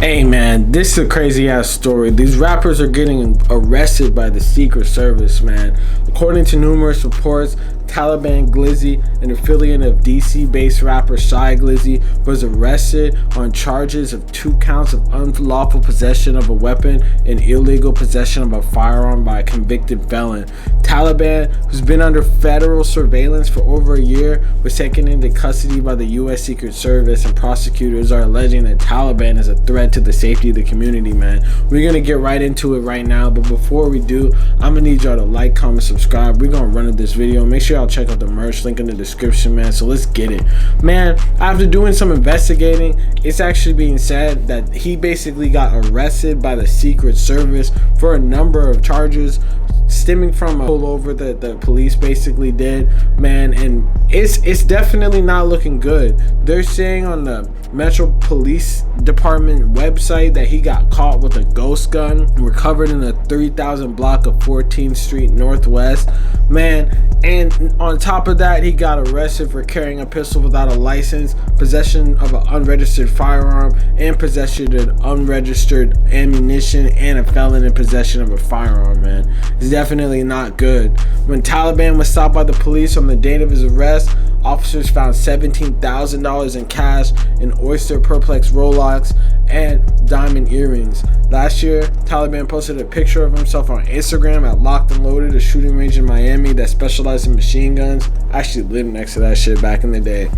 Hey man, this is a crazy ass story. These rappers are getting arrested by the Secret Service, man. According to numerous reports, Taliban Glizzy, an affiliate of DC-based rapper Shy Glizzy, was arrested on charges of 2 counts of unlawful possession of a weapon and illegal possession of a firearm by a convicted felon. Taliban, who's been under federal surveillance for over a year, was taken into custody by the U.S. Secret Service, and prosecutors are alleging that Taliban is a threat to the safety of the community, man. We're gonna get right into it right now, but before we do, I'm gonna need y'all to like, comment, subscribe. We're gonna run into this video. Make sure y'all check out the merch link in the description, man. So let's get it, man. After doing some investigating, it's actually being said that he basically got arrested by the Secret Service for a number of charges stemming from a pullover that the police basically did, man, and it's definitely not looking good. They're saying on the Metro Police Department website that he got caught with a ghost gun recovered in the 3000 block of 14th Street Northwest, man. And on top of that, he got arrested for carrying a pistol without a license, possession of an unregistered firearm, and possession of unregistered ammunition, and a felon in possession of a firearm, man. It's definitely not good. When Taliban was stopped by the police on the date of his arrest, officers found $17,000 in cash, an Oyster Perplex Rolex, and diamond earrings. Last year, Taliban posted a picture of himself on Instagram at Locked and Loaded, a shooting range in Miami that specialized in machine guns. I actually lived next to that shit back in the day.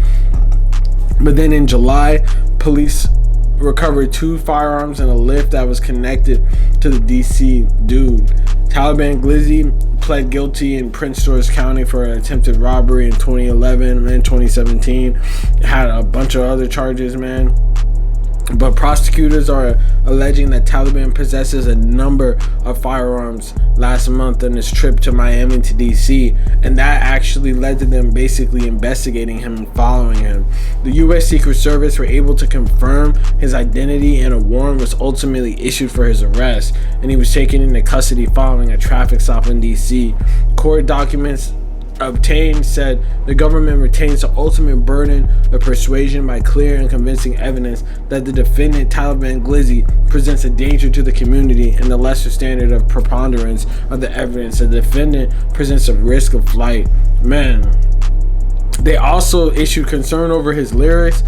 But then in July, police recovered 2 firearms and a lift that was connected to the DC dude. Taliban Glizzy pled guilty in Prince George County for an attempted robbery in 2011 and 2017. Had a bunch of other charges, man. But prosecutors are alleging that Taliban possesses a number of firearms last month on his trip to Miami to DC, and that actually led to them basically investigating him and following him. The U.S. Secret Service were able to confirm his identity, and a warrant was ultimately issued for his arrest, and he was taken into custody following a traffic stop in DC. Court documents obtained said the government retains the ultimate burden of persuasion by clear and convincing evidence that the defendant Taliban Glizzy presents a danger to the community, and the lesser standard of preponderance of the evidence the defendant presents a risk of flight. Man, they also issued concern over his lyrics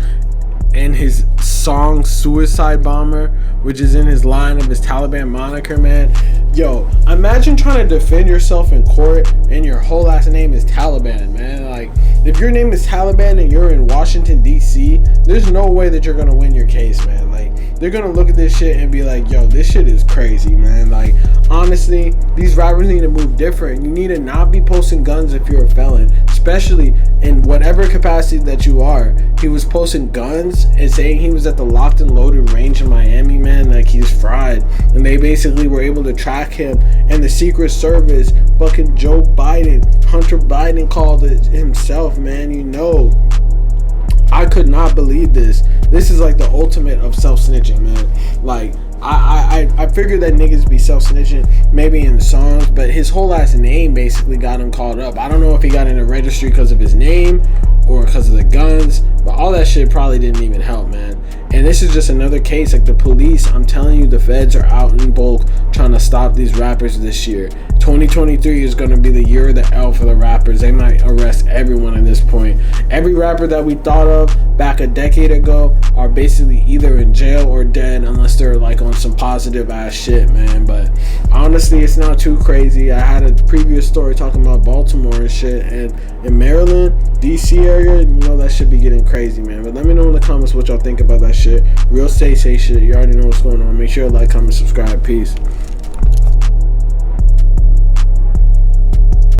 and his song Suicide Bomber, which is in his line of his Taliban moniker, man. Yo, imagine trying to defend yourself in court and your whole last name is Taliban, man. Like, if your name is Taliban and you're in Washington, D.C., there's no way that you're going to win your case, man. Like, they're going to look at this shit and be like, yo, this shit is crazy, man. Like, honestly, these rappers need to move different. You need to not be posting guns if you're a felon, especially in whatever capacity that you are. He was posting guns and saying he was at the Locked and Loaded range in Miami, man. Like, he's fried. And they basically were able to track him, and the Secret Service, fucking Joe Biden, Hunter Biden called it himself, man. You know, I could not believe this. This is like the ultimate of self-snitching, man. Like, I figured that niggas be self-snitching maybe in the songs, but his whole last name basically got him called up. I don't know if he got in the registry because of his name or because of the guns, but all that shit probably didn't even help, man. And this is just another case. Like, the police, I'm telling you, the feds are out in bulk trying to stop these rappers this year. 2023 is going to be the year of the L for the rappers. They might arrest everyone at this point. Every rapper that we thought of back a decade ago are basically either in jail or dead, unless they're like on some positive ass shit, man. But honestly, it's not too crazy. I had a previous story talking about Baltimore and shit, and in Maryland, DC area, you know, that should be getting crazy, man. But let me know in the comments what y'all think about that shit. Real say shit. You already know what's going on. Make sure to like, comment, subscribe. Peace.